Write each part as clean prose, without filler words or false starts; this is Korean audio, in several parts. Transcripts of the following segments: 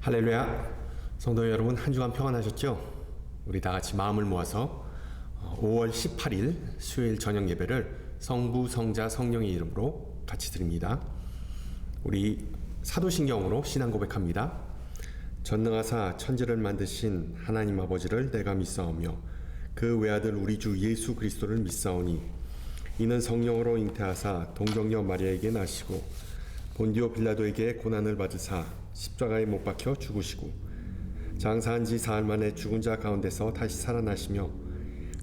할렐루야. 성도 여러분, 한 주간 평안하셨죠? 우리 다 같이 마음을 모아서 5월 18일 수요일 저녁 예배를 성부, 성자, 성령의 이름으로 같이 드립니다. 우리 사도신경으로 신앙 고백합니다. 전능하사 천지를 만드신 하나님 아버지를 내가 믿사오며 그 외아들 우리 주 예수 그리스도를 믿사오니 이는 성령으로 잉태하사 동정녀 마리아에게 나시고 본디오 빌라도에게 고난을 받으사 십자가에 못 박혀 죽으시고 장사한 지 사흘 만에 죽은 자 가운데서 다시 살아나시며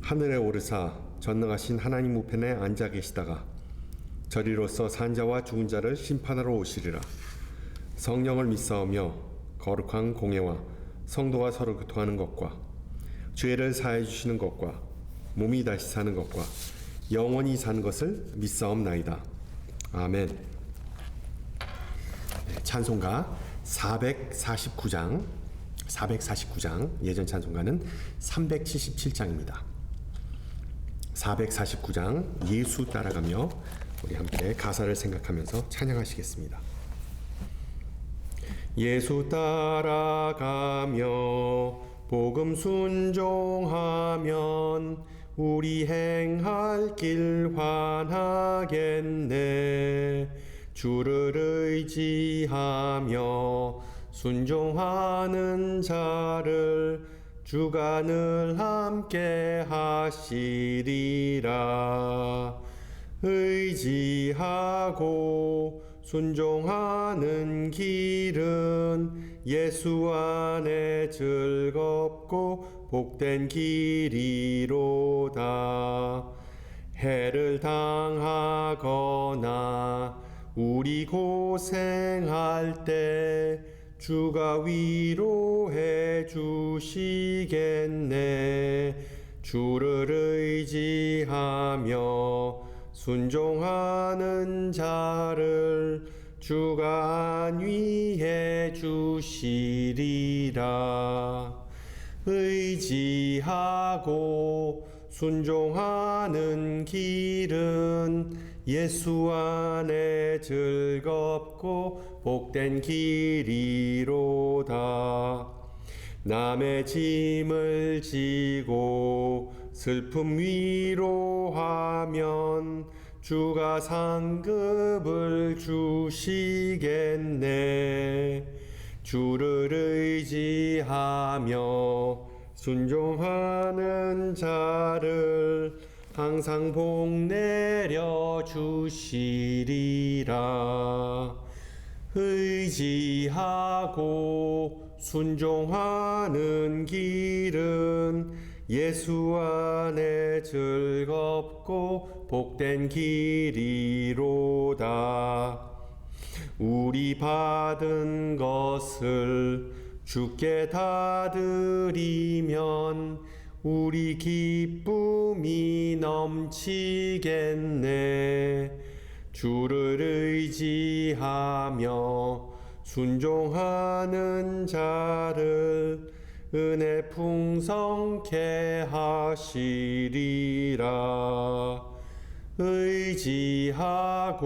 하늘에 오르사 전능하신 하나님 우편에 앉아 계시다가 저리로서 산자와 죽은 자를 심판하러 오시리라. 성령을 믿사오며 거룩한 공예와 성도가 서로 교통하는 것과 죄를 사해 주시는 것과 몸이 다시 사는 것과 영원히 사는 것을 믿사옵나이다. 아멘. 찬송가 449장 예전 찬송가는 377장입니다. 449장 예수 따라가며 우리 함께 가사를 생각하면서 찬양하시겠습니다. 예수 따라가며 복음 순종하면 우리 행할 길 환하겠네. 주를 의지하며 순종하는 자를 주가 늘 함께 하시리라. 의지하고 순종하는 길은 예수 안에 즐겁고 복된 길이로다. 해를 당하거나 우리 고생할 때 주가 위로해 주시겠네. 주를 의지하며 순종하는 자를 주가 안위해 주시리라. 의지하고 순종하는 길은 예수 안에 즐겁고 복된 길이로다. 남의 짐을 지고 슬픔 위로하면 주가 상급을 주시겠네. 주를 의지하며 순종하는 자를 항상 복 내려 주시리라. 의지하고 순종하는 길은 예수 안에 즐겁고 복된 길이로다. 우리 받은 것을 주께 다 드리면 우리 기쁨이 넘치겠네. 주를 의지하며 순종하는 자를 은혜 풍성케 하시리라. 의지하고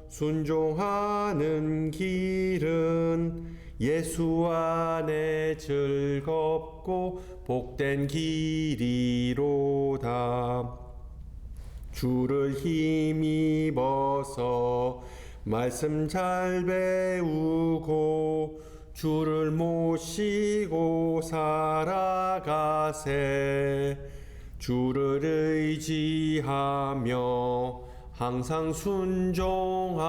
순종하는 길은 예수 안에 즐겁고 복된 길이로다. 주를 힘입어서 말씀 잘 배우고 주를 모시고 살아가세. 주를 의지하며 항상 순종하며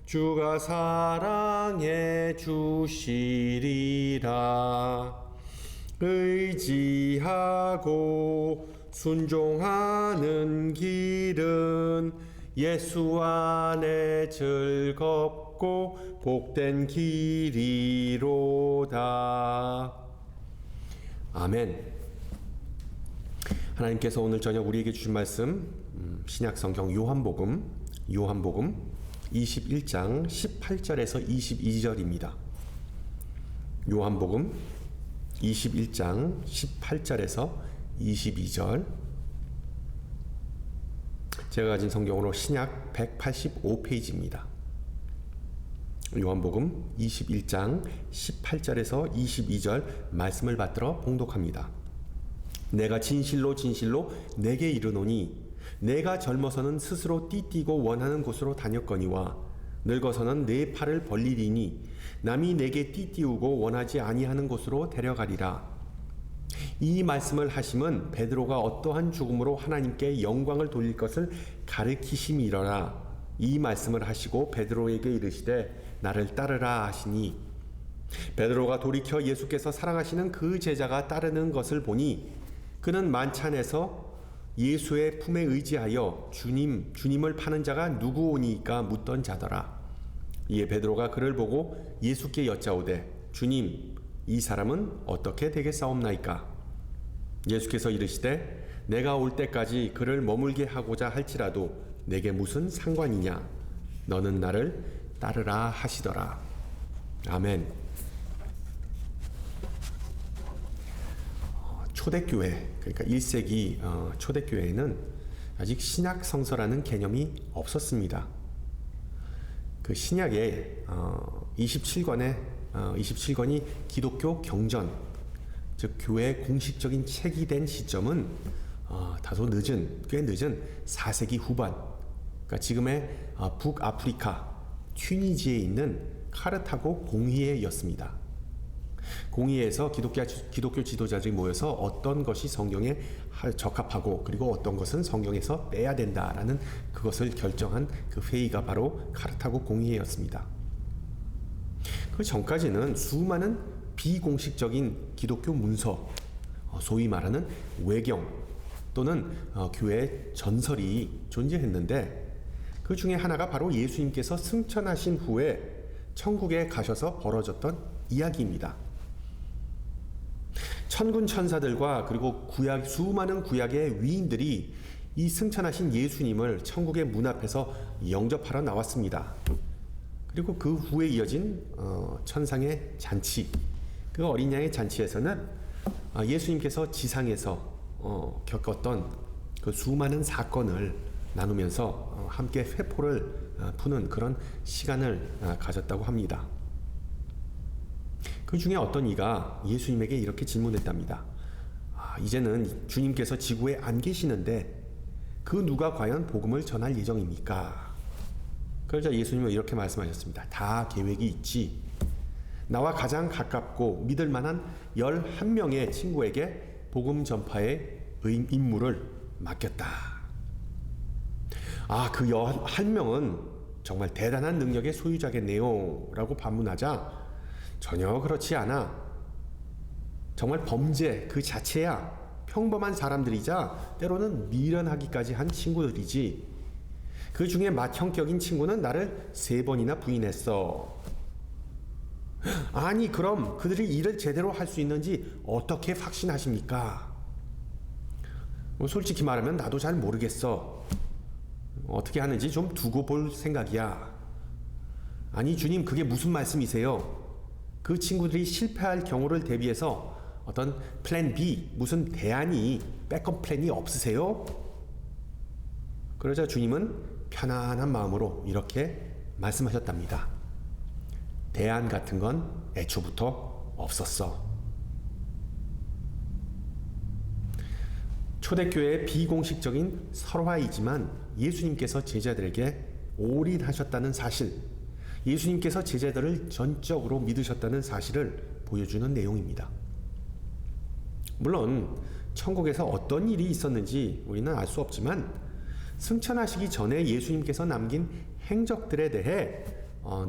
주가 사랑해 주시리라. 의지하고 순종하는 길은 예수 안에 즐겁고 복된 길이로다. 아멘. 하나님께서 오늘 저녁 우리에게 주신 말씀 신약 성경 요한복음 21장 18절에서 22절입니다. 요한복음 21장 18절에서 22절. 제가 가진 성경으로 신약 185페이지입니다. 요한복음 21장 18절에서 22절 말씀을 받들어 봉독합니다. 내가 진실로 진실로 내게 이르노니 내가 젊어서는 스스로 띠띠고 원하는 곳으로 다녔거니와 늙어서는 내 팔을 벌리리니 남이 내게 띠띠우고 원하지 아니하는 곳으로 데려가리라. 이 말씀을 하심은 베드로가 어떠한 죽음으로 하나님께 영광을 돌릴 것을 가르치심이러라. 이 말씀을 하시고 베드로에게 이르시되 나를 따르라 하시니 베드로가 돌이켜 예수께서 사랑하시는 그 제자가 따르는 것을 보니 그는 만찬에서 예수의 품에 의지하여 주님을 파는 자가 누구오니까 묻던 자더라. 이에 베드로가 그를 보고 예수께 여짜오되 주님, 이 사람은 어떻게 되겠사옵나이까? 예수께서 이르시되 내가 올 때까지 그를 머물게 하고자 할지라도 내게 무슨 상관이냐? 너는 나를 따르라 하시더라. 아멘. 초대교회, 그러니까 1세기 초대교회에는 아직 신약 성서라는 개념이 없었습니다. 그 신약에 27권이 기독교 경전, 즉 교회의 공식적인 책이 된 시점은 다소 꽤 늦은 4세기 후반, 그러니까 지금의 북아프리카 튀니지에 있는 카르타고 공의회였습니다. 공의회에서 기독교 지도자들이 모여서 어떤 것이 성경에 적합하고 그리고 어떤 것은 성경에서 빼야 된다라는 그것을 결정한 그 회의가 바로 카르타고 공의회였습니다. 그 전까지는 수많은 비공식적인 기독교 문서, 소위 말하는 외경 또는 교회 전설이 존재했는데 그 중에 하나가 바로 예수님께서 승천하신 후에 천국에 가셔서 벌어졌던 이야기입니다. 천군 천사들과 그리고 수많은 구약의 위인들이 이 승천하신 예수님을 예수님을 문 앞에서 영접하러 나왔습니다. 그리고 그 후에 이어진 천상의 잔치, 그 어린 양의 잔치에서는 예수님께서 지상에서 겪었던 그 수많은 사건을 나누면서 함께 회포를 푸는 그런 시간을 가졌다고 합니다. 그 중에 어떤 이가 예수님에게 이렇게 질문했답니다. 이제는 주님께서 지구에 안 계시는데 그 누가 과연 복음을 전할 예정입니까? 그러자 예수님은 이렇게 말씀하셨습니다. 다 계획이 있지. 나와 가장 가깝고 믿을 만한 11명의 친구에게 복음 전파의 임무를 맡겼다. 그 11명은 정말 대단한 능력의 소유자겠네요 라고 반문하자 전혀 그렇지 않아. 정말 범죄 그 자체야. 평범한 사람들이자 때로는 미련하기까지 한 친구들이지. 그 중에 맏형격인 친구는 나를 3번이나 부인했어. 아니 그럼 그들이 일을 제대로 할 수 있는지 어떻게 확신하십니까? 솔직히 말하면 나도 잘 모르겠어. 어떻게 하는지 좀 두고 볼 생각이야. 아니 주님, 그게 무슨 말씀이세요? 그 친구들이 실패할 경우를 대비해서 어떤 플랜 B, 무슨 대안이, 백업 플랜이 없으세요? 그러자 주님은 편안한 마음으로 이렇게 말씀하셨답니다. 대안 같은 건 애초부터 없었어. 초대교회의 비공식적인 설화이지만 예수님께서 제자들에게 올인하셨다는 사실, 예수님께서 제자들을 전적으로 믿으셨다는 사실을 보여주는 내용입니다. 물론 천국에서 어떤 일이 있었는지 우리는 알 수 없지만 승천하시기 전에 예수님께서 남긴 행적들에 대해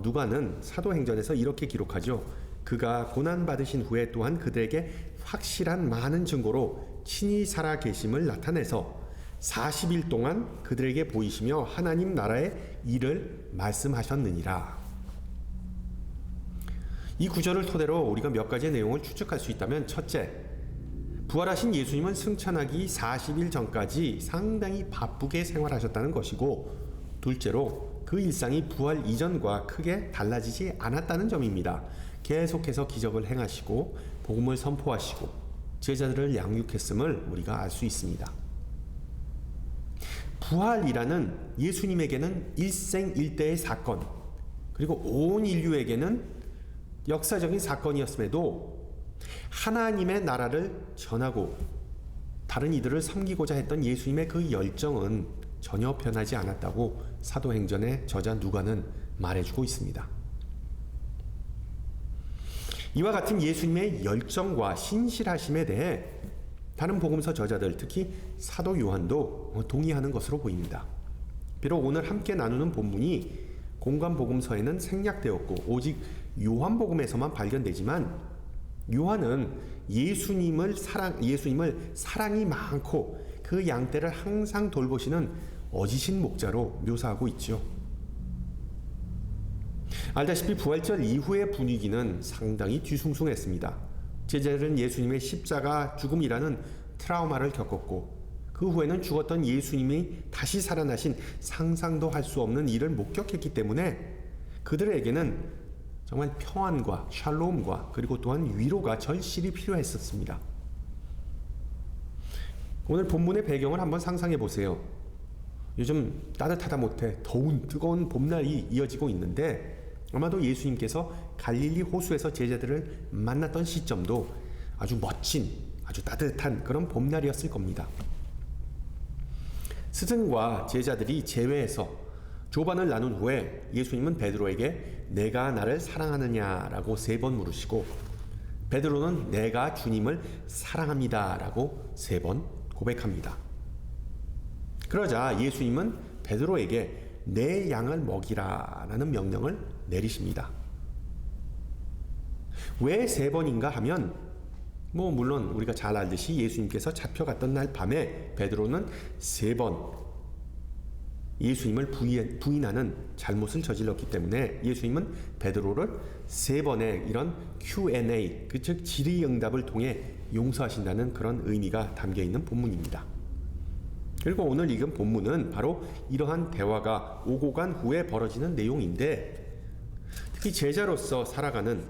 누가는 사도행전에서 이렇게 기록하죠. 그가 고난받으신 후에 또한 그들에게 확실한 많은 증거로 친히 살아 계심을 나타내서 40일 동안 그들에게 보이시며 하나님 나라의 일을 말씀하셨느니라. 이 구절을 토대로 우리가 몇 가지의 내용을 추측할 수 있다면, 첫째, 부활하신 예수님은 승천하기 40일 전까지 상당히 바쁘게 생활하셨다는 것이고, 둘째로 그 일상이 부활 이전과 크게 달라지지 않았다는 점입니다. 계속해서 기적을 행하시고 복음을 선포하시고 제자들을 양육했음을 우리가 알 수 있습니다. 부활이라는 예수님에게는 일생일대의 사건, 그리고 온 인류에게는 역사적인 사건이었음에도 하나님의 나라를 전하고 다른 이들을 섬기고자 했던 예수님의 그 열정은 전혀 변하지 않았다고 사도행전의 저자 누가는 말해주고 있습니다. 이와 같은 예수님의 열정과 신실하심에 대해 다른 복음서 저자들, 특히 사도 요한도 동의하는 것으로 보입니다. 비록 오늘 함께 나누는 본문이 공관 복음서에는 생략되었고 오직 요한복음에서만 발견되지만 요한은 예수님을 사랑이 많고 그 양떼를 항상 돌보시는 어지신 목자로 묘사하고 있죠. 알다시피 부활절 이후의 분위기는 상당히 뒤숭숭했습니다. 제자들은 예수님의 십자가 죽음이라는 트라우마를 겪었고 그 후에는 죽었던 예수님이 다시 살아나신 상상도 할 수 없는 일을 목격했기 때문에 그들에게는 정말 평안과 샬롬과 그리고 또한 위로가 절실히 필요했었습니다. 오늘 본문의 배경을 한번 상상해 보세요. 요즘 따뜻하다 못해 더운 뜨거운 봄날이 이어지고 있는데 아마도 예수님께서 갈릴리 호수에서 제자들을 만났던 시점도 아주 멋진, 아주 따뜻한 그런 봄날이었을 겁니다. 스승과 제자들이 제외해서 조반을 나눈 후에 예수님은 베드로에게 내가 나를 사랑하느냐라고 3번 물으시고 베드로는 내가 주님을 사랑합니다라고 3번 고백합니다. 그러자 예수님은 베드로에게 내 양을 먹이라라는 명령을 내리십니다. 왜 3번인가 하면 물론 우리가 잘 알듯이 예수님께서 잡혀갔던 날 밤에 베드로는 3번 예수님을 부인하는 잘못을 저질렀기 때문에 예수님은 베드로를 3번의 이런 Q&A, 즉 질의응답을 통해 용서하신다는 그런 의미가 담겨있는 본문입니다. 그리고 오늘 읽은 본문은 바로 이러한 대화가 오고 간 후에 벌어지는 내용인데 특히 제자로서 살아가는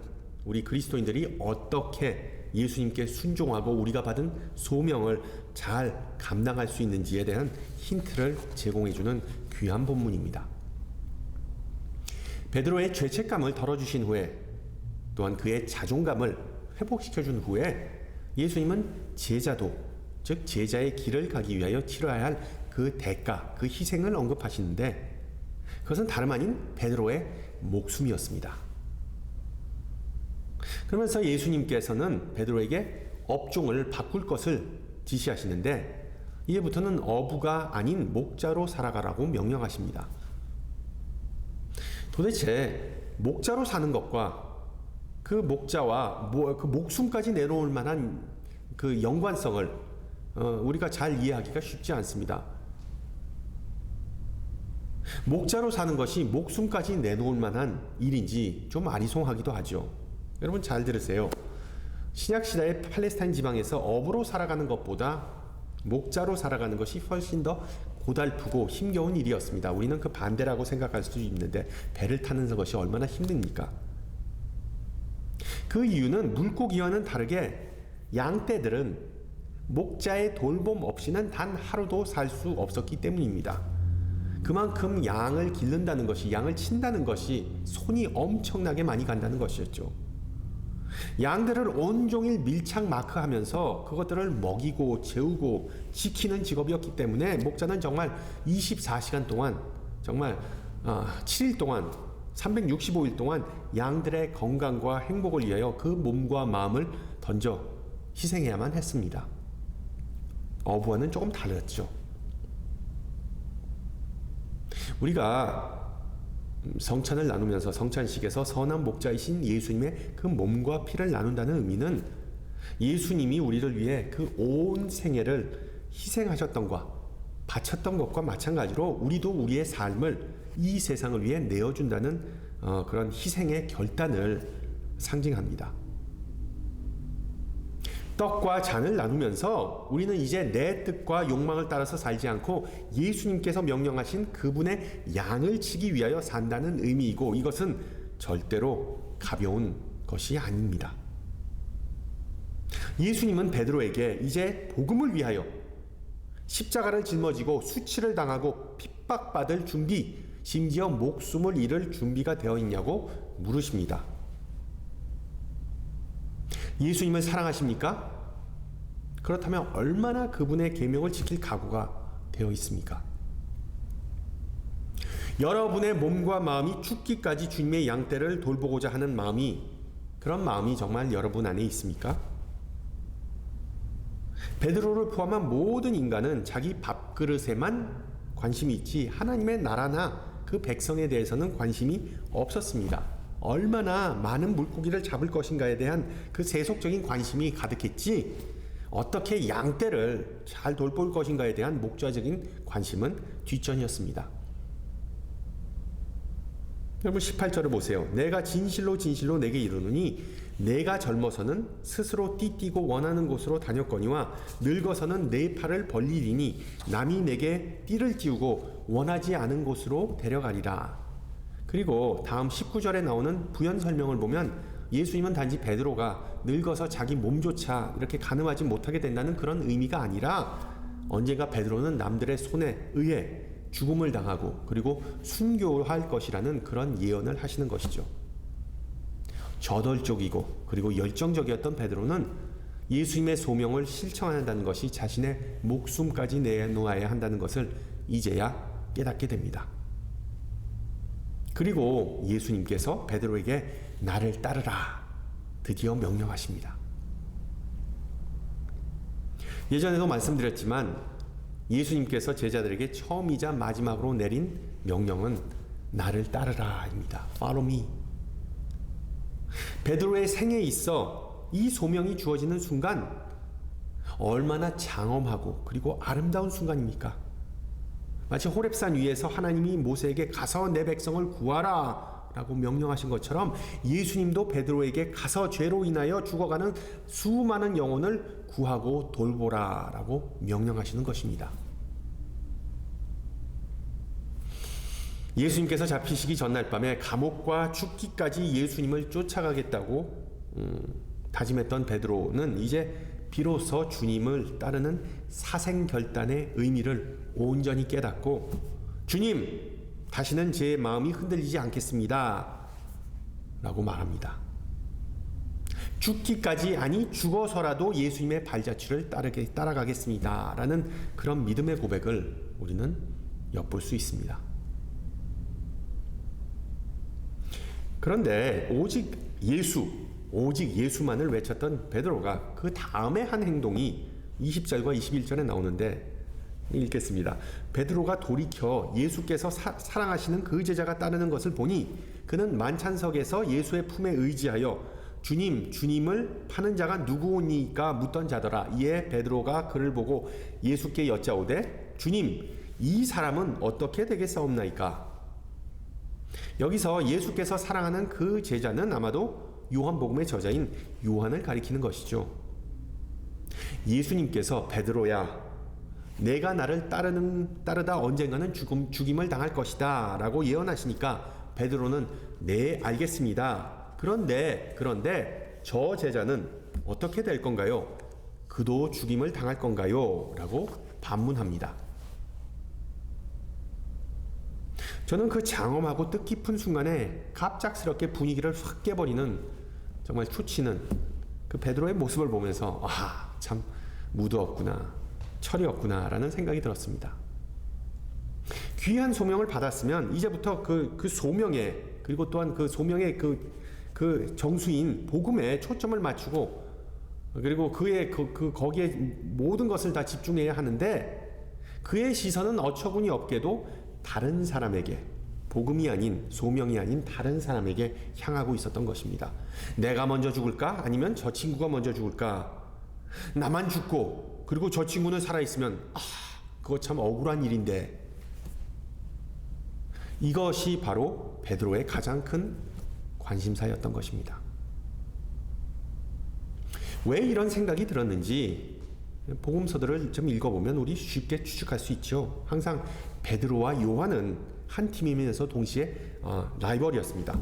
우리 그리스도인들이 어떻게 예수님께 순종하고 우리가 받은 소명을 잘 감당할 수 있는지에 대한 힌트를 제공해주는 귀한 본문입니다. 베드로의 죄책감을 덜어주신 후에 또한 그의 자존감을 회복시켜준 후에 예수님은 제자도 즉 제자의 길을 가기 위하여 치러야 할 그 대가, 그 희생을 언급하시는데 그것은 다름 아닌 베드로의 목숨이었습니다. 그러면서 예수님께서는 베드로에게 업종을 바꿀 것을 지시하시는데 이제부터는 어부가 아닌 목자로 살아가라고 명령하십니다. 도대체 목자로 사는 것과 그 목자와 그 목숨까지 내놓을 만한 그 연관성을 우리가 잘 이해하기가 쉽지 않습니다. 목자로 사는 것이 목숨까지 내놓을 만한 일인지 좀 아리송하기도 하죠. 여러분 잘 들으세요. 신약시대의 팔레스타인 지방에서 어부로 살아가는 것보다 목자로 살아가는 것이 훨씬 더 고달프고 힘겨운 일이었습니다. 우리는 그 반대라고 생각할 수도 있는데 배를 타는 것이 얼마나 힘듭니까? 그 이유는 물고기와는 다르게 양떼들은 목자의 돌봄 없이는 단 하루도 살 수 없었기 때문입니다. 그만큼 양을 기른다는 것이, 양을 친다는 것이 손이 엄청나게 많이 간다는 것이었죠. 양들을 온종일 밀착 마크하면서 그것들을 먹이고 재우고 지키는 직업이었기 때문에 목자는 정말 24시간 동안 정말 7일 동안 365일 동안 양들의 건강과 행복을 위하여 그 몸과 마음을 던져 희생해야만 했습니다. 어부와는 조금 다르죠. 우리가 성찬을 나누면서 성찬식에서 선한 목자이신 예수님의 그 몸과 피를 나눈다는 의미는 예수님이 우리를 위해 그 온 생애를 희생하셨던 것과 바쳤던 것과 마찬가지로 우리도 우리의 삶을 이 세상을 위해 내어준다는 그런 희생의 결단을 상징합니다. 떡과 잔을 나누면서 우리는 이제 내 뜻과 욕망을 따라서 살지 않고 예수님께서 명령하신 그분의 양을 치기 위하여 산다는 의미이고 이것은 절대로 가벼운 것이 아닙니다. 예수님은 베드로에게 이제 복음을 위하여 십자가를 짊어지고 수치를 당하고 핍박받을 준비, 심지어 목숨을 잃을 준비가 되어 있냐고 물으십니다. 예수님을 사랑하십니까? 그렇다면 얼마나 그분의 계명을 지킬 각오가 되어 있습니까? 여러분의 몸과 마음이 죽기까지 주님의 양떼를 돌보고자 하는 마음이, 그런 마음이 정말 여러분 안에 있습니까? 베드로를 포함한 모든 인간은 자기 밥그릇에만 관심이 있지 하나님의 나라나 그 백성에 대해서는 관심이 없었습니다. 얼마나 많은 물고기를 잡을 것인가에 대한 그 세속적인 관심이 가득했지, 어떻게 양떼를 잘 돌볼 것인가에 대한 목자적인 관심은 뒷전이었습니다. 여러분 18절을 보세요. 내가 진실로 진실로 내게 이르노니 내가 젊어서는 스스로 띠띠고 원하는 곳으로 다녔거니와 늙어서는 내 팔을 벌리리니 남이 내게 띠를 띄우고 원하지 않은 곳으로 데려가리라. 그리고 다음 19절에 나오는 부연 설명을 보면 예수님은 단지 베드로가 늙어서 자기 몸조차 이렇게 가늠하지 못하게 된다는 그런 의미가 아니라 언젠가 베드로는 남들의 손에 의해 죽음을 당하고 그리고 순교할 것이라는 그런 예언을 하시는 것이죠. 저돌적이고 그리고 열정적이었던 베드로는 예수님의 소명을 실천한다는 것이 자신의 목숨까지 내놓아야 한다는 것을 이제야 깨닫게 됩니다. 그리고 예수님께서 베드로에게 나를 따르라 드디어 명령하십니다. 예전에도 말씀드렸지만 예수님께서 제자들에게 처음이자 마지막으로 내린 명령은 나를 따르라입니다. Follow me. 베드로의 생에 있어 이 소명이 주어지는 순간 얼마나 장엄하고 그리고 아름다운 순간입니까? 마치 호렙산 위에서 하나님이 모세에게 가서 내 백성을 구하라 라고 명령하신 것처럼 예수님도 베드로에게 가서 죄로 인하여 죽어가는 수많은 영혼을 구하고 돌보라 라고 명령하시는 것입니다. 예수님께서 잡히시기 전날 밤에 감옥과 죽기까지 예수님을 쫓아가겠다고 다짐했던 베드로는 이제 비로소 주님을 따르는 사생결단의 의미를 온전히 깨닫고 주님, 다시는 제 마음이 흔들리지 않겠습니다 라고 말합니다. 죽기까지, 아니 죽어서라도 예수님의 발자취를 따라가겠습니다 라는 그런 믿음의 고백을 우리는 엿볼 수 있습니다. 그런데 오직 예수만을 외쳤던 베드로가 그 다음에 한 행동이 20절과 21절에 나오는데 읽겠습니다. 베드로가 돌이켜 예수께서 사랑하시는 그 제자가 따르는 것을 보니 그는 만찬석에서 예수의 품에 의지하여 주님을 파는 자가 누구오니까 묻던 자더라. 이에 베드로가 그를 보고 예수께 여짜오되 주님, 이 사람은 어떻게 되겠사옵나이까? 여기서 예수께서 사랑하는 그 제자는 아마도 요한복음의 저자인 요한을 가리키는 것이죠. 예수님께서 베드로야, 내가 나를 따르다 언젠가는 죽임을 당할 것이다 라고 예언하시니까 베드로는 네, 알겠습니다. 그런데 저 제자는 어떻게 될 건가요? 그도 죽임을 당할 건가요? 라고 반문합니다. 저는 그 장엄하고 뜻깊은 순간에 갑작스럽게 분위기를 확 깨버리는, 정말 초치는 그 베드로의 모습을 보면서 참 무드없구나, 철이 없구나 라는 생각이 들었습니다. 귀한 소명을 받았으면 이제부터 그 소명에, 그리고 또한 그 소명의 그 정수인 복음에 초점을 맞추고, 그리고 거기에 모든 것을 다 집중해야 하는데, 그의 시선은 어처구니 없게도 다른 사람에게, 복음이 아닌, 소명이 아닌 다른 사람에게 향하고 있었던 것입니다. 내가 먼저 죽을까? 아니면 저 친구가 먼저 죽을까? 나만 죽고 그리고 저 친구는 살아있으면 그거 참 억울한 일인데. 이것이 바로 베드로의 가장 큰 관심사였던 것입니다. 왜 이런 생각이 들었는지 복음서들을 좀 읽어보면 우리 쉽게 추측할 수 있죠. 항상 베드로와 요한은 한 팀이면서 동시에 라이벌이었습니다.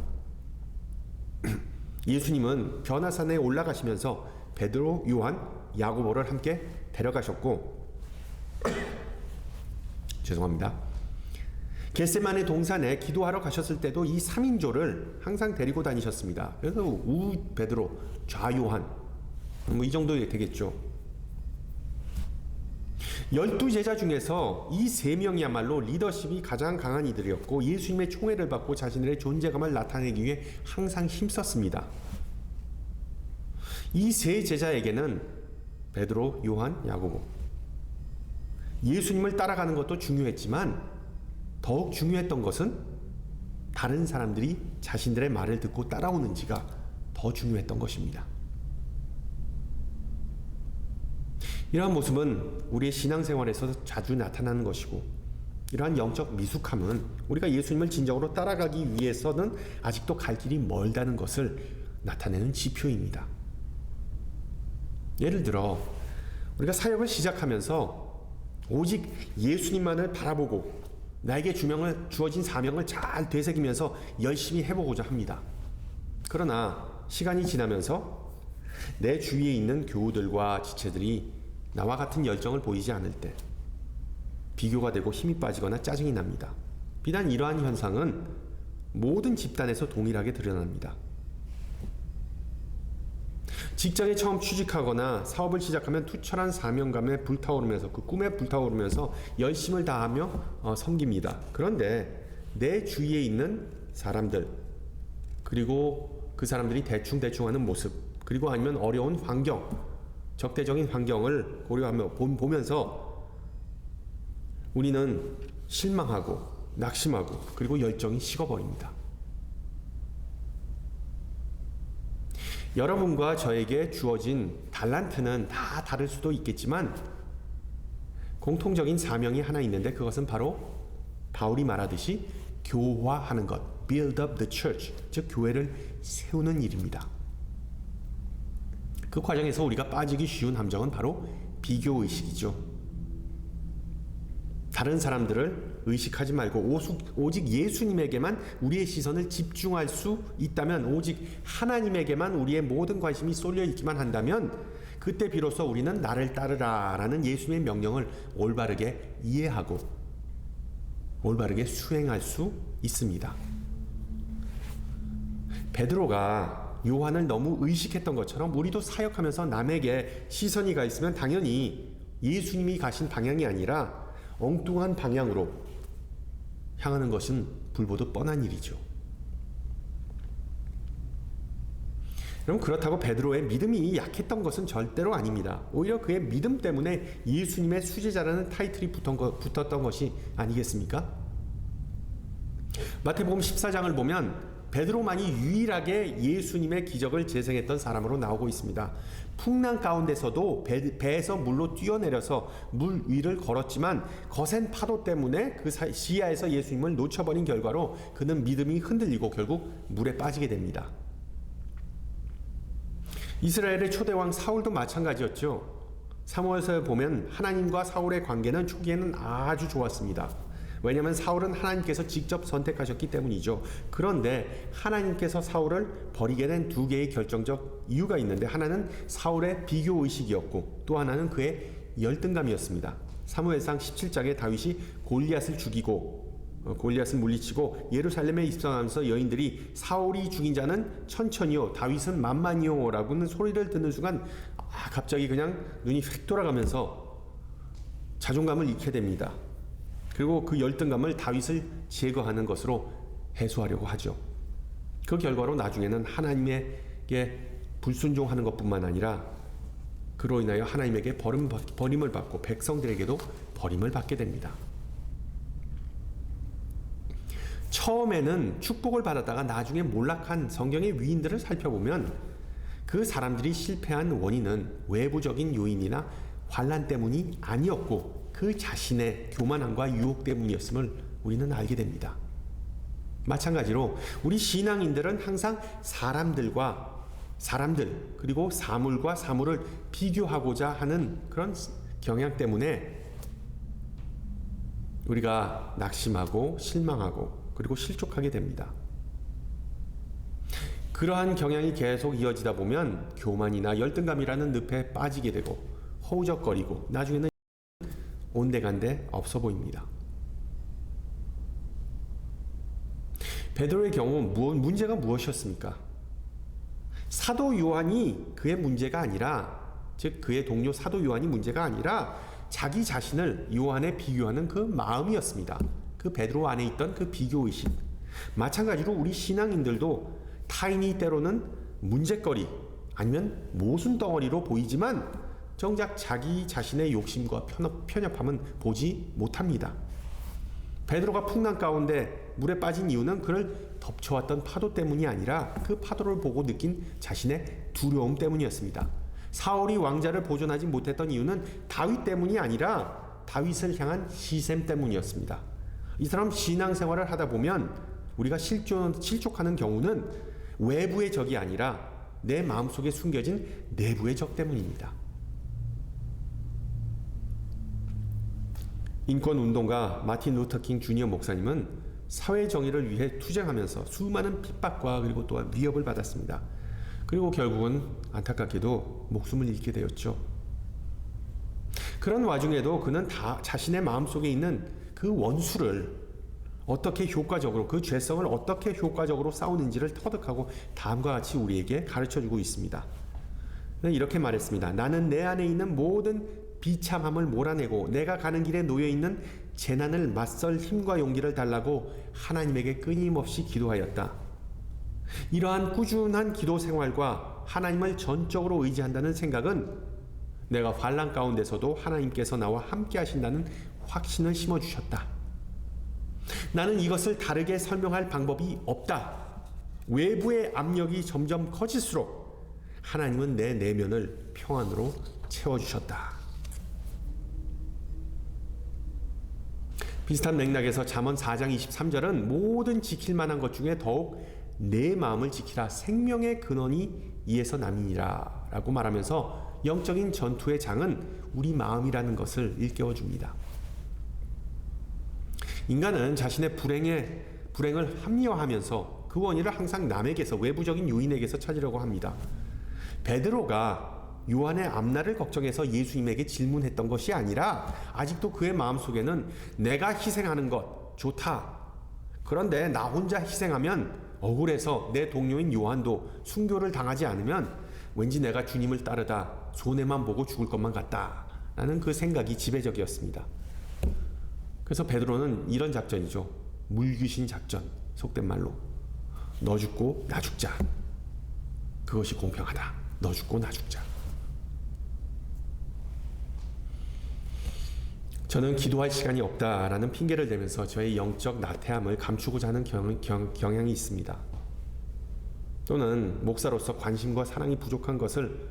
예수님은 변화산에 올라가시면서 베드로, 요한, 야고보를 함께 데려가셨고 죄송합니다. 겟세마네 동산에 기도하러 가셨을 때도 이 3인조를 항상 데리고 다니셨습니다. 그래서 우 베드로, 좌 요한, 이 정도 되겠죠. 12제자 중에서 이 3명이야말로 리더십이 가장 강한 이들이었고 예수님의 총애를 받고 자신들의 존재감을 나타내기 위해 항상 힘썼습니다. 이 3제자에게는 베드로, 요한, 야고보, 예수님을 따라가는 것도 중요했지만 더욱 중요했던 것은 다른 사람들이 자신들의 말을 듣고 따라오는지가 더 중요했던 것입니다. 이러한 모습은 우리의 신앙생활에서 자주 나타나는 것이고, 이러한 영적 미숙함은 우리가 예수님을 진정으로 따라가기 위해서는 아직도 갈 길이 멀다는 것을 나타내는 지표입니다. 예를 들어 우리가 사역을 시작하면서 오직 예수님만을 바라보고 나에게 주어진 사명을 잘 되새기면서 열심히 해보고자 합니다. 그러나 시간이 지나면서 내 주위에 있는 교우들과 지체들이 나와 같은 열정을 보이지 않을 때 비교가 되고 힘이 빠지거나 짜증이 납니다. 비단 이러한 현상은 모든 집단에서 동일하게 드러납니다. 직장에 처음 취직하거나 사업을 시작하면 투철한 사명감에 불타오르면서 그 꿈에 불타오르면서 열심을 다하며 섬깁니다. 그런데 내 주위에 있는 사람들, 그리고 그 사람들이 대충 하는 모습, 그리고 아니면 어려운 환경, 적대적인 환경을 고려하며 보면서 우리는 실망하고 낙심하고 그리고 열정이 식어버립니다. 여러분과 저에게 주어진 달란트는 다 다를 수도 있겠지만 공통적인 사명이 하나 있는데 그것은 바로 바울이 말하듯이 교화하는 것, build up the church, 즉 교회를 세우는 일입니다. 그 과정에서 우리가 빠지기 쉬운 함정은 바로 비교의식이죠. 다른 사람들을 의식하지 말고 오직 예수님에게만 우리의 시선을 집중할 수 있다면, 오직 하나님에게만 우리의 모든 관심이 쏠려 있기만 한다면 그때 비로소 우리는 나를 따르라 라는 예수님의 명령을 올바르게 이해하고 올바르게 수행할 수 있습니다. 베드로가 요한을 너무 의식했던 것처럼 우리도 사역하면서 남에게 시선이 가 있으면 당연히 예수님이 가신 방향이 아니라 엉뚱한 방향으로 향하는 것은 불보듯 뻔한 일이죠. 그럼 그렇다고 베드로의 믿음이 약했던 것은 절대로 아닙니다. 오히려 그의 믿음 때문에 예수님의 수제자라는 타이틀이 붙었던 것이 아니겠습니까? 마태복음 14장을 보면 베드로만이 유일하게 예수님의 기적을 재생했던 사람으로 나오고 있습니다. 풍랑 가운데서도 배에서 물로 뛰어내려서 물 위를 걸었지만 거센 파도 때문에 그 시야에서 예수님을 놓쳐버린 결과로 그는 믿음이 흔들리고 결국 물에 빠지게 됩니다. 이스라엘의 초대왕 사울도 마찬가지였죠. 사무엘서에 보면 하나님과 사울의 관계는 초기에는 아주 좋았습니다. 왜냐하면 사울은 하나님께서 직접 선택하셨기 때문이죠. 그런데 하나님께서 사울을 버리게 된 두 개의 결정적 이유가 있는데, 하나는 사울의 비교의식이었고 또 하나는 그의 열등감이었습니다. 사무엘상 17장에 다윗이 골리앗을 죽이고 골리앗을 물리치고 예루살렘에 입성하면서 여인들이 사울이 죽인 자는 천천히요 다윗은 만만히요 라고는 소리를 듣는 순간 갑자기 그냥 눈이 휙 돌아가면서 자존감을 잃게 됩니다. 그리고 그 열등감을 다윗을 제거하는 것으로 해소하려고 하죠. 그 결과로 나중에는 하나님에게 불순종하는 것뿐만 아니라 그로 인하여 하나님에게 버림을 받고 백성들에게도 버림을 받게 됩니다. 처음에는 축복을 받았다가 나중에 몰락한 성경의 위인들을 살펴보면 그 사람들이 실패한 원인은 외부적인 요인이나 환난 때문이 아니었고 그 자신의 교만함과 유혹 때문이었음을 우리는 알게 됩니다. 마찬가지로 우리 신앙인들은 항상 사람들 그리고 사물과 사물을 비교하고자 하는 그런 경향 때문에 우리가 낙심하고 실망하고 그리고 실족하게 됩니다. 그러한 경향이 계속 이어지다 보면 교만이나 열등감이라는 늪에 빠지게 되고 허우적거리고 나중에는 온데간데 없어 보입니다. 베드로의 경우 문제가 무엇이었습니까? 사도 요한이 그의 문제가 아니라, 즉 그의 동료 사도 요한이 문제가 아니라 자기 자신을 요한에 비교하는 그 마음이었습니다. 그 베드로 안에 있던 그 비교의식. 마찬가지로 우리 신앙인들도 타인이 때로는 문제거리 아니면 모순덩어리로 보이지만 정작 자기 자신의 욕심과 편협함은 보지 못합니다. 베드로가 풍랑 가운데 물에 빠진 이유는 그를 덮쳐왔던 파도 때문이 아니라 그 파도를 보고 느낀 자신의 두려움 때문이었습니다. 사울이 왕자를 보존하지 못했던 이유는 다윗 때문이 아니라 다윗을 향한 시샘 때문이었습니다. 이처럼 신앙생활을 하다 보면 우리가 실족하는 경우는 외부의 적이 아니라 내 마음속에 숨겨진 내부의 적 때문입니다. 인권운동가 마틴 루터 킹 주니어 목사님은 사회 정의를 위해 투쟁하면서 수많은 핍박과 그리고 또한 위협을 받았습니다. 그리고 결국은 안타깝게도 목숨을 잃게 되었죠. 그런 와중에도 그는 자신의 마음속에 있는 그 원수를 어떻게 효과적으로, 그 죄성을 어떻게 효과적으로 싸우는지를 터득하고 다음과 같이 우리에게 가르쳐주고 있습니다. 이렇게 말했습니다. 나는 내 안에 있는 모든 비참함을 몰아내고 내가 가는 길에 놓여있는 재난을 맞설 힘과 용기를 달라고 하나님에게 끊임없이 기도하였다. 이러한 꾸준한 기도 생활과 하나님을 전적으로 의지한다는 생각은 내가 환난 가운데서도 하나님께서 나와 함께 하신다는 확신을 심어주셨다. 나는 이것을 다르게 설명할 방법이 없다. 외부의 압력이 점점 커질수록 하나님은 내 내면을 평안으로 채워주셨다. 비슷한 맥락에서 잠언 4장 23절은 모든 지킬 만한 것 중에 더욱 내 마음을 지키라. 생명의 근원이 이에서 남이니라 라고 말하면서 영적인 전투의 장은 우리 마음이라는 것을 일깨워 줍니다. 인간은 자신의 불행을 합리화하면서 그 원인을 항상 남에게서, 외부적인 요인에게서 찾으려고 합니다. 베드로가 요한의 앞날을 걱정해서 예수님에게 질문했던 것이 아니라 아직도 그의 마음속에는 내가 희생하는 것 좋다. 그런데 나 혼자 희생하면 억울해서 내 동료인 요한도 순교를 당하지 않으면 왠지 내가 주님을 따르다 손해만 보고 죽을 것만 같다. 라는 그 생각이 지배적이었습니다. 그래서 베드로는 이런 작전이죠. 물귀신 작전. 속된 말로 너 죽고 나 죽자. 그것이 공평하다. 너 죽고 나 죽자. 저는 기도할 시간이 없다라는 핑계를 대면서 저의 영적 나태함을 감추고자 하는 경향이 있습니다. 또는 목사로서 관심과 사랑이 부족한 것을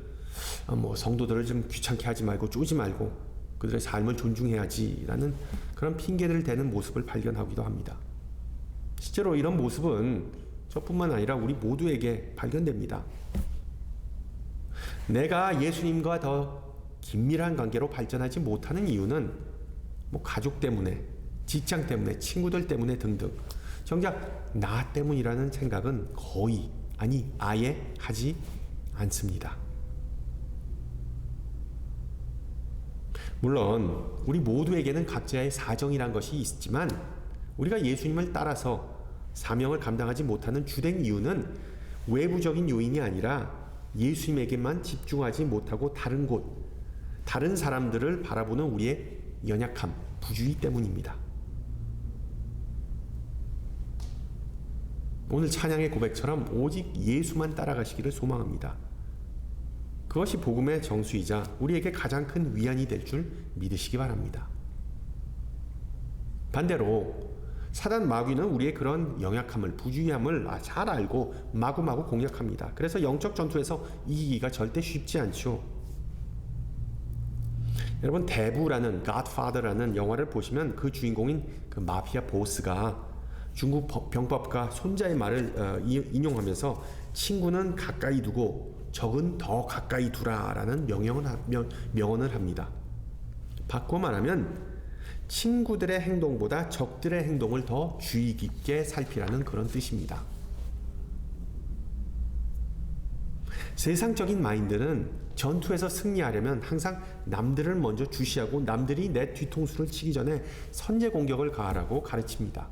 성도들을 좀 귀찮게 하지 말고 쪼지 말고 그들의 삶을 존중해야지라는 그런 핑계를 대는 모습을 발견하기도 합니다. 실제로 이런 모습은 저뿐만 아니라 우리 모두에게 발견됩니다. 내가 예수님과 더 긴밀한 관계로 발전하지 못하는 이유는 가족 때문에, 직장 때문에, 친구들 때문에 등등 정작 나 때문이라는 생각은 거의, 아니 아예 하지 않습니다. 물론 우리 모두에게는 각자의 사정이란 것이 있지만 우리가 예수님을 따라서 사명을 감당하지 못하는 주된 이유는 외부적인 요인이 아니라 예수님에게만 집중하지 못하고 다른 곳, 다른 사람들을 바라보는 우리의 연약함, 부주의 때문입니다. 오늘 찬양의 고백처럼 오직 예수만 따라가시기를 소망합니다. 그것이 복음의 정수이자 우리에게 가장 큰 위안이 될 줄 믿으시기 바랍니다. 반대로 사단 마귀는 우리의 그런 연약함을, 부주의함을 잘 알고 마구마구 공략합니다. 그래서 영적 전투에서 이기기가 절대 쉽지 않죠. 여러분, 대부라는 Godfather라는 영화를 보시면 그 주인공인 그 마피아 보스가 중국 병법가 손자의 말을 인용하면서 친구는 가까이 두고 적은 더 가까이 두라라는 명언을 합니다. 바꿔 말하면 친구들의 행동보다 적들의 행동을 더 주의 깊게 살피라는 그런 뜻입니다. 세상적인 마인드는 전투에서 승리하려면 항상 남들을 먼저 주시하고 남들이 내 뒤통수를 치기 전에 선제 공격을 가하라고 가르칩니다.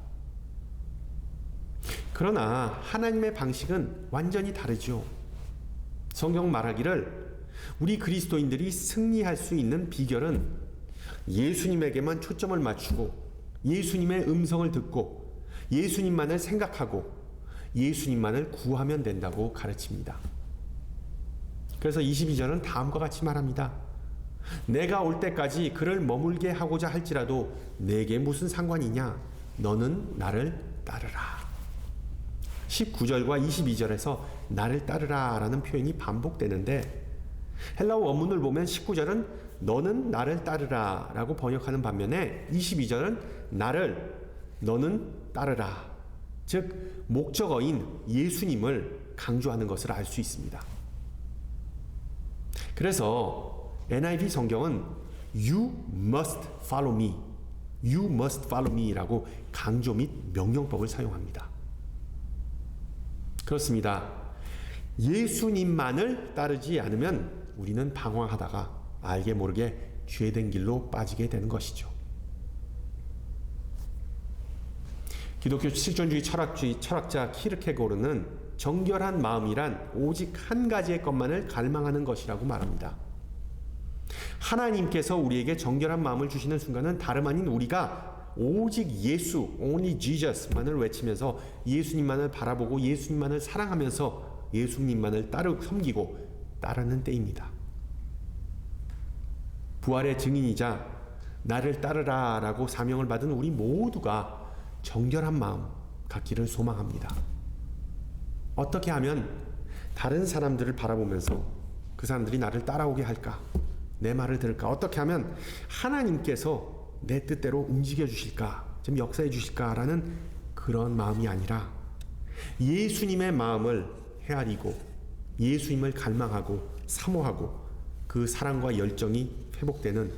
그러나 하나님의 방식은 완전히 다르죠. 성경 말하기를 우리 그리스도인들이 승리할 수 있는 비결은 예수님에게만 초점을 맞추고 예수님의 음성을 듣고 예수님만을 생각하고 예수님만을 구하면 된다고 가르칩니다. 그래서 22절은 다음과 같이 말합니다. 내가 올 때까지 그를 머물게 하고자 할지라도 내게 무슨 상관이냐? 너는 나를 따르라. 19절과 22절에서 나를 따르라 라는 표현이 반복되는데 헬라어 원문을 보면 19절은 너는 나를 따르라 라고 번역하는 반면에 22절은 너는 따르라. 즉 목적어인 예수님을 강조하는 것을 알 수 있습니다. 그래서 NIV 성경은 You must follow me, You must follow me 라고 강조 및 명령법을 사용합니다. 그렇습니다. 예수님만을 따르지 않으면 우리는 방황하다가 알게 모르게 죄된 길로 빠지게 되는 것이죠. 기독교 실존주의 철학자 키르케고르는 정결한 마음이란 오직 한 가지의 것만을 갈망하는 것이라고 말합니다. 하나님께서 우리에게 정결한 마음을 주시는 순간은 다름 아닌 우리가 오직 예수, only Jesus만을 외치면서 예수님만을 바라보고 예수님만을 사랑하면서 예수님만을 섬기고 따르는 때입니다. 부활의 증인이자 나를 따르라 라고 사명을 받은 우리 모두가 정결한 마음 갖기를 소망합니다. 어떻게 하면 다른 사람들을 바라보면서 그 사람들이 나를 따라오게 할까? 내 말을 들을까? 어떻게 하면 하나님께서 내 뜻대로 움직여 주실까? 좀 역사해 주실까라는 그런 마음이 아니라 예수님의 마음을 헤아리고 예수님을 갈망하고 사모하고 그 사랑과 열정이 회복되는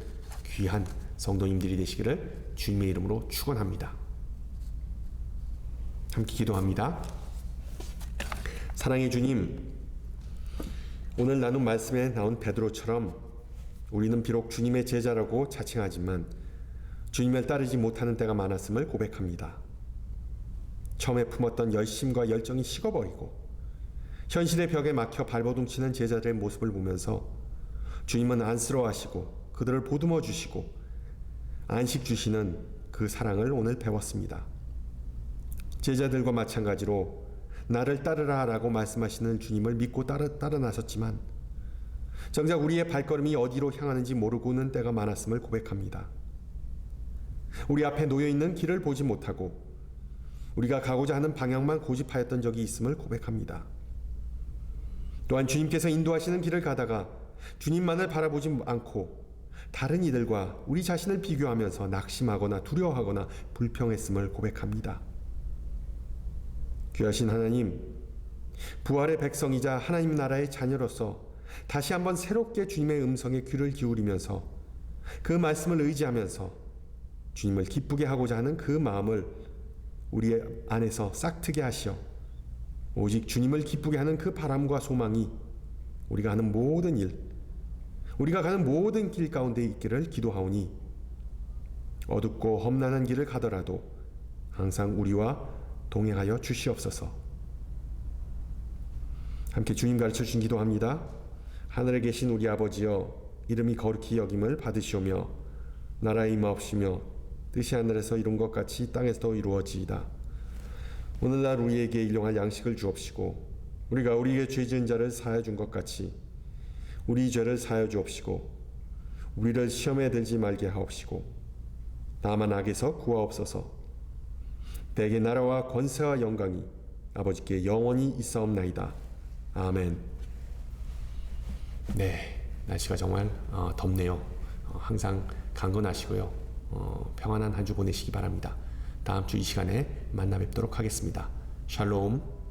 귀한 성도님들이 되시기를 주님의 이름으로 축원합니다. 함께 기도합니다. 사랑의 주님, 오늘 나눈 말씀에 나온 베드로처럼 우리는 비록 주님의 제자라고 자칭하지만 주님을 따르지 못하는 때가 많았음을 고백합니다. 처음에 품었던 열심과 열정이 식어버리고 현실의 벽에 막혀 발버둥치는 제자들의 모습을 보면서 주님은 안쓰러워하시고 그들을 보듬어 주시고 안식 주시는 그 사랑을 오늘 배웠습니다. 제자들과 마찬가지로 나를 따르라 라고 말씀하시는 주님을 믿고 따라 나섰지만 정작 우리의 발걸음이 어디로 향하는지 모르고는 때가 많았음을 고백합니다. 우리 앞에 놓여있는 길을 보지 못하고 우리가 가고자 하는 방향만 고집하였던 적이 있음을 고백합니다. 또한 주님께서 인도하시는 길을 가다가 주님만을 바라보지 않고 다른 이들과 우리 자신을 비교하면서 낙심하거나 두려워하거나 불평했음을 고백합니다. 귀하신 하나님, 부활의 백성이자 하나님 나라의 자녀로서 다시 한번 새롭게 주님의 음성에 귀를 기울이면서 그 말씀을 의지하면서 주님을 기쁘게 하고자 하는 그 마음을 우리 안에서 싹트게 하시어 오직 주님을 기쁘게 하는 그 바람과 소망이 우리가 하는 모든 일, 우리가 가는 모든 길 가운데 있기를 기도하오니 어둡고 험난한 길을 가더라도 항상 우리와 동행하여 주시옵소서. 함께 주님 가르쳐 주신 기도합니다. 하늘에 계신 우리 아버지여, 이름이 거룩히 여김을 받으시오며 나라의 임하옵시며 뜻이 하늘에서 이룬 것 같이 땅에서도 이루어지이다. 오늘날 우리에게 일용할 양식을 주옵시고 우리가 우리에게 죄 지은 자를 사하여 준 것 같이 우리 죄를 사하여 주옵시고 우리를 시험에 들지 말게 하옵시고 다만 악에서 구하옵소서. 대개 나라와 권세와 영광이 아버지께 영원히 있사옵나이다. 아멘. 네, 날씨가 정말 덥네요. 항상 강건하시고요. 평안한 한 주 보내시기 바랍니다. 다음 주 이 시간에 만나 뵙도록 하겠습니다. 샬롬.